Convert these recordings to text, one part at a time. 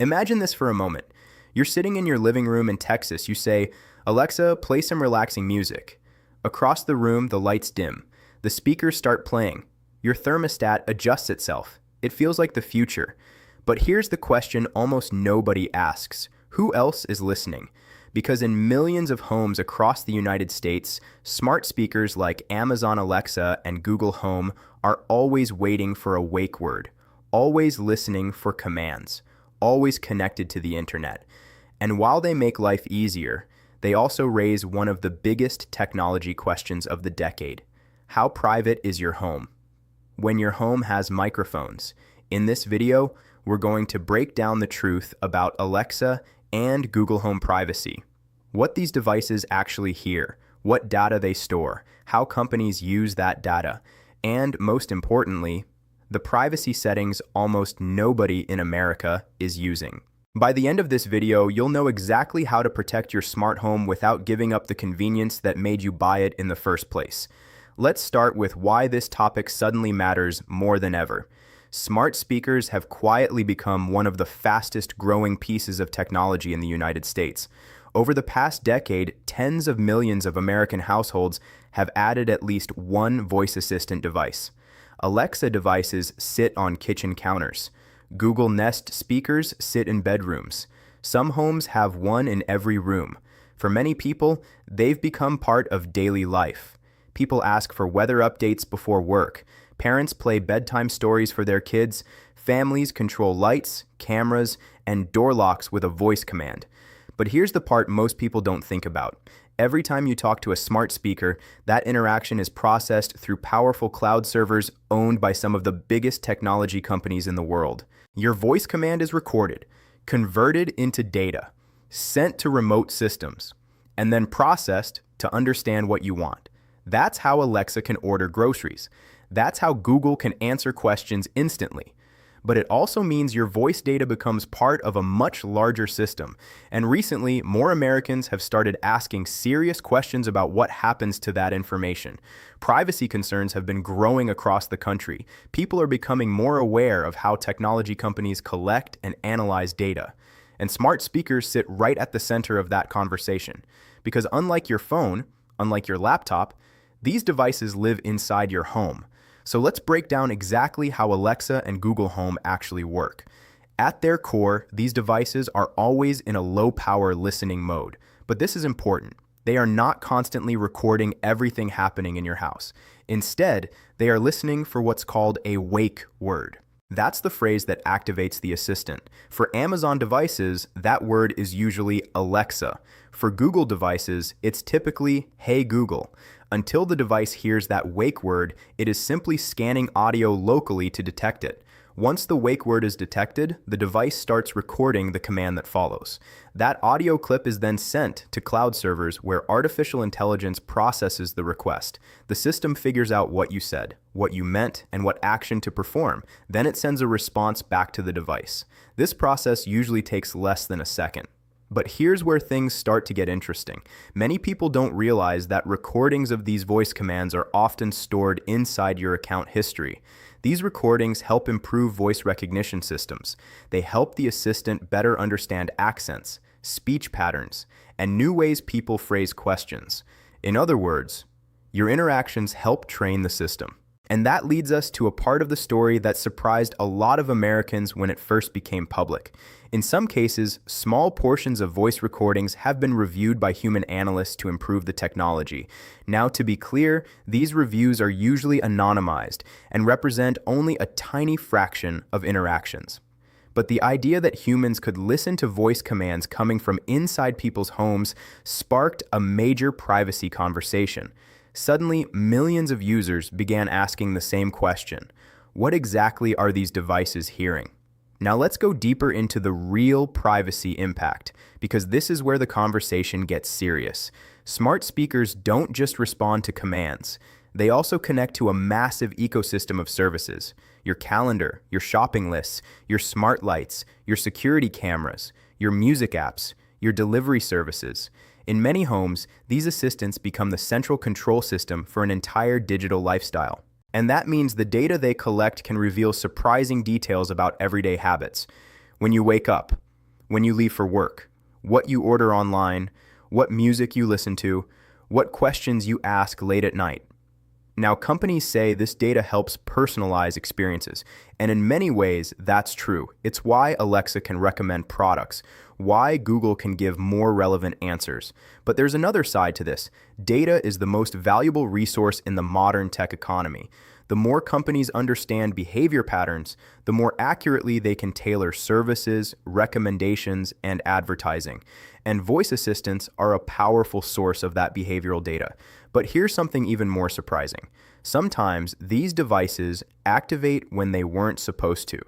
Imagine this for a moment. You're sitting in your living room in Texas. You say, "Alexa, play some relaxing music." Across the room, the lights dim. The speakers start playing. Your thermostat adjusts itself. It feels like the future. But here's the question almost nobody asks. Who else is listening? Because in millions of homes across the United States, smart speakers like Amazon Alexa and Google Home are always waiting for a wake word, always listening for commands, always connected to the internet. And while they make life easier, they also raise one of the biggest technology questions of the decade. How private is your home? When your home has microphones. In this video, we're going to break down the truth about Alexa and Google Home privacy. What these devices actually hear, what data they store, how companies use that data, and most importantly, the privacy settings almost nobody in America is using. By the end of this video, you'll know exactly how to protect your smart home without giving up the convenience that made you buy it in the first place. Let's start with why this topic suddenly matters more than ever. Smart speakers have quietly become one of the fastest growing pieces of technology in the United States. Over the past decade, tens of millions of American households have added at least one voice assistant device. Alexa devices sit on kitchen counters. Google Nest speakers sit in bedrooms. Some homes have one in every room. For many people, they've become part of daily life. People ask for weather updates before work. Parents play bedtime stories for their kids. Families control lights, cameras, and door locks with a voice command. But here's the part most people don't think about. Every time you talk to a smart speaker, that interaction is processed through powerful cloud servers owned by some of the biggest technology companies in the world. Your voice command is recorded, converted into data, sent to remote systems, and then processed to understand what you want. That's how Alexa can order groceries. That's how Google can answer questions instantly. But it also means your voice data becomes part of a much larger system. And recently, more Americans have started asking serious questions about what happens to that information. Privacy concerns have been growing across the country. People are becoming more aware of how technology companies collect and analyze data. And smart speakers sit right at the center of that conversation. Because unlike your phone, unlike your laptop, these devices live inside your home. So let's break down exactly how Alexa and Google Home actually work. At their core, these devices are always in a low-power listening mode. But this is important. They are not constantly recording everything happening in your house. Instead, they are listening for what's called a wake word. That's the phrase that activates the assistant. For Amazon devices, that word is usually Alexa. For Google devices, it's typically Hey Google. Until the device hears that wake word, it is simply scanning audio locally to detect it. Once the wake word is detected, the device starts recording the command that follows. That audio clip is then sent to cloud servers where artificial intelligence processes the request. The system figures out what you said, what you meant, and what action to perform. Then it sends a response back to the device. This process usually takes less than a second. But here's where things start to get interesting. Many people don't realize that recordings of these voice commands are often stored inside your account history. These recordings help improve voice recognition systems. They help the assistant better understand accents, speech patterns, and new ways people phrase questions. In other words, your interactions help train the system. And that leads us to a part of the story that surprised a lot of Americans when it first became public. In some cases, small portions of voice recordings have been reviewed by human analysts to improve the technology. Now, to be clear, these reviews are usually anonymized and represent only a tiny fraction of interactions. But the idea that humans could listen to voice commands coming from inside people's homes sparked a major privacy conversation. Suddenly, millions of users began asking the same question: what exactly are these devices hearing? Now let's go deeper into the real privacy impact, because this is where the conversation gets serious. Smart speakers don't just respond to commands. They also connect to a massive ecosystem of services: your calendar, your shopping lists, your smart lights, your security cameras, your music apps, your delivery services. In many homes, these assistants become the central control system for an entire digital lifestyle. And that means the data they collect can reveal surprising details about everyday habits. When you wake up, when you leave for work, what you order online, what music you listen to, what questions you ask late at night. Now, companies say this data helps personalize experiences, and in many ways, that's true. It's why Alexa can recommend products, why Google can give more relevant answers. But there's another side to this. Data is the most valuable resource in the modern tech economy. The more companies understand behavior patterns, the more accurately they can tailor services, recommendations, and advertising. And voice assistants are a powerful source of that behavioral data. But here's something even more surprising. Sometimes these devices activate when they weren't supposed to.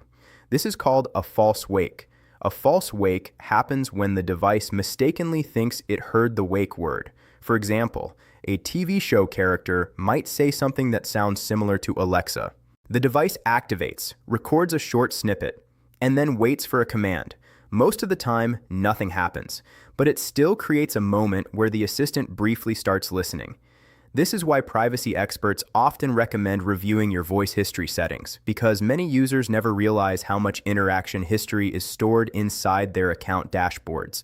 This is called a false wake. A false wake happens when the device mistakenly thinks it heard the wake word. For example, a TV show character might say something that sounds similar to Alexa. The device activates, records a short snippet, and then waits for a command. Most of the time, nothing happens, but it still creates a moment where the assistant briefly starts listening. This is why privacy experts often recommend reviewing your voice history settings, because many users never realize how much interaction history is stored inside their account dashboards.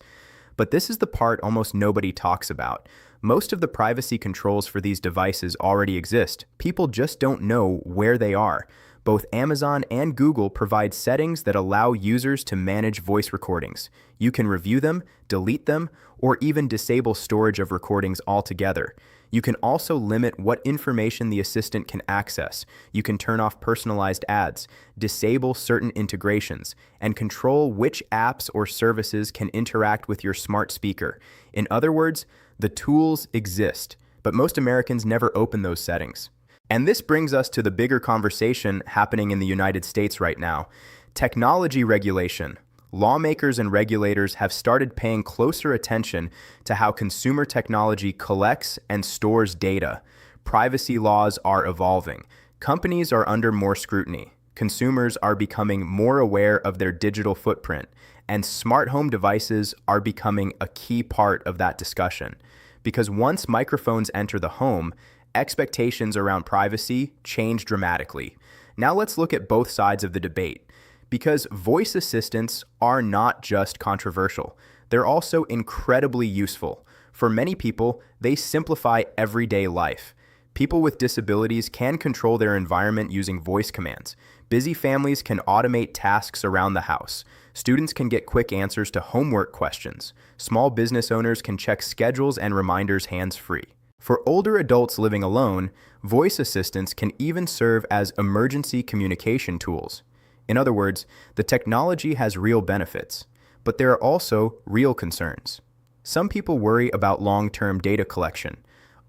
But this is the part almost nobody talks about. Most of the privacy controls for these devices already exist. People just don't know where they are. Both Amazon and Google provide settings that allow users to manage voice recordings. You can review them, delete them, or even disable storage of recordings altogether. You can also limit what information the assistant can access. You can turn off personalized ads, disable certain integrations, and control which apps or services can interact with your smart speaker. In other words, the tools exist, but most Americans never open those settings. And this brings us to the bigger conversation happening in the United States right now. Technology regulation. Lawmakers and regulators have started paying closer attention to how consumer technology collects and stores data. Privacy laws are evolving. Companies are under more scrutiny. Consumers are becoming more aware of their digital footprint, and smart home devices are becoming a key part of that discussion. Because once microphones enter the home, expectations around privacy change dramatically. Now let's look at both sides of the debate. Because voice assistants are not just controversial, they're also incredibly useful. For many people, they simplify everyday life. People with disabilities can control their environment using voice commands. Busy families can automate tasks around the house. Students can get quick answers to homework questions. Small business owners can check schedules and reminders hands-free. For older adults living alone, voice assistants can even serve as emergency communication tools. In other words, the technology has real benefits, but there are also real concerns. Some people worry about long-term data collection.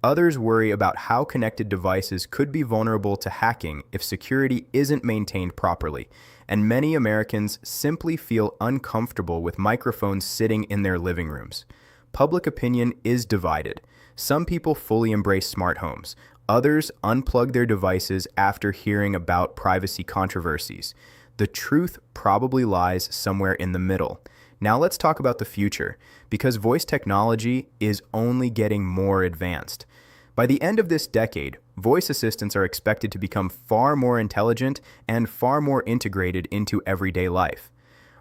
Others worry about how connected devices could be vulnerable to hacking if security isn't maintained properly, and many Americans simply feel uncomfortable with microphones sitting in their living rooms. Public opinion is divided. Some people fully embrace smart homes. Others unplug their devices after hearing about privacy controversies. The truth probably lies somewhere in the middle. Now let's talk about the future, because voice technology is only getting more advanced. By the end of this decade, voice assistants are expected to become far more intelligent and far more integrated into everyday life.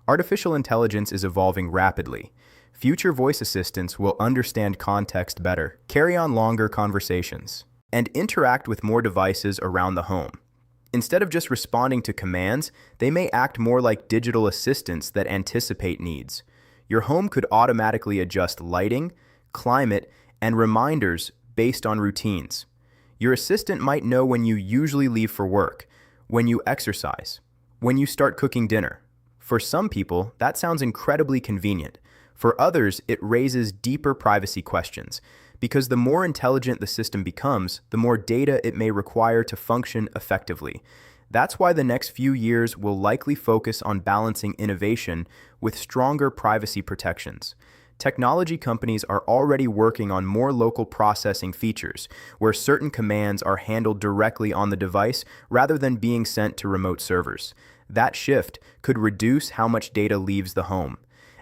Artificial intelligence is evolving rapidly. Future voice assistants will understand context better, carry on longer conversations, and interact with more devices around the home. Instead of just responding to commands, they may act more like digital assistants that anticipate needs. Your home could automatically adjust lighting, climate, and reminders based on routines. Your assistant might know when you usually leave for work, when you exercise, when you start cooking dinner. For some people, that sounds incredibly convenient. For others, it raises deeper privacy questions, because the more intelligent the system becomes, the more data it may require to function effectively. That's why the next few years will likely focus on balancing innovation with stronger privacy protections. Technology companies are already working on more local processing features, where certain commands are handled directly on the device rather than being sent to remote servers. That shift could reduce how much data leaves the home,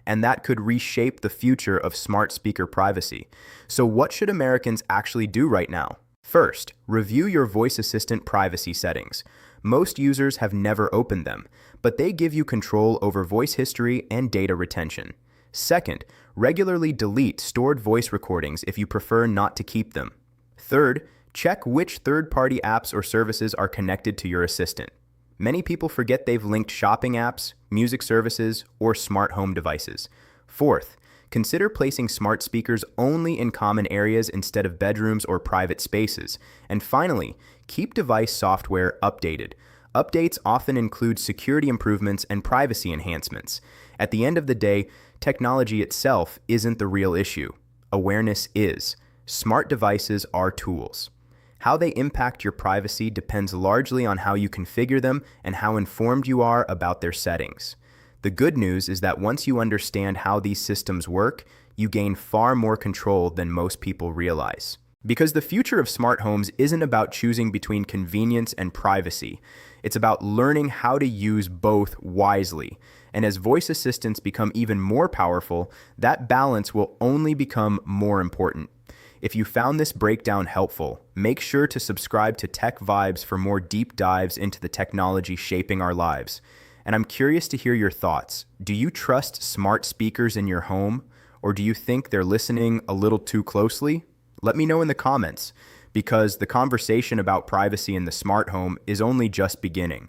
and that could reshape the future of smart speaker privacy. So what should Americans actually do right now? First, review your voice assistant privacy settings. Most users have never opened them, but they give you control over voice history and data retention. Second, regularly delete stored voice recordings if you prefer not to keep them. Third, check which third-party apps or services are connected to your assistant. Many people forget they've linked shopping apps, music services, or smart home devices. Fourth, consider placing smart speakers only in common areas instead of bedrooms or private spaces. And finally, keep device software updated. Updates often include security improvements and privacy enhancements. At the end of the day, technology itself isn't the real issue. Awareness is. Smart devices are tools. How they impact your privacy depends largely on how you configure them and how informed you are about their settings. The good news is that once you understand how these systems work, you gain far more control than most people realize. Because the future of smart homes isn't about choosing between convenience and privacy. It's about learning how to use both wisely. And as voice assistants become even more powerful, that balance will only become more important. If you found this breakdown helpful, make sure to subscribe to Tech Vibes for more deep dives into the technology shaping our lives. And I'm curious to hear your thoughts. Do you trust smart speakers in your home, or do you think they're listening a little too closely? Let me know in the comments, because the conversation about privacy in the smart home is only just beginning.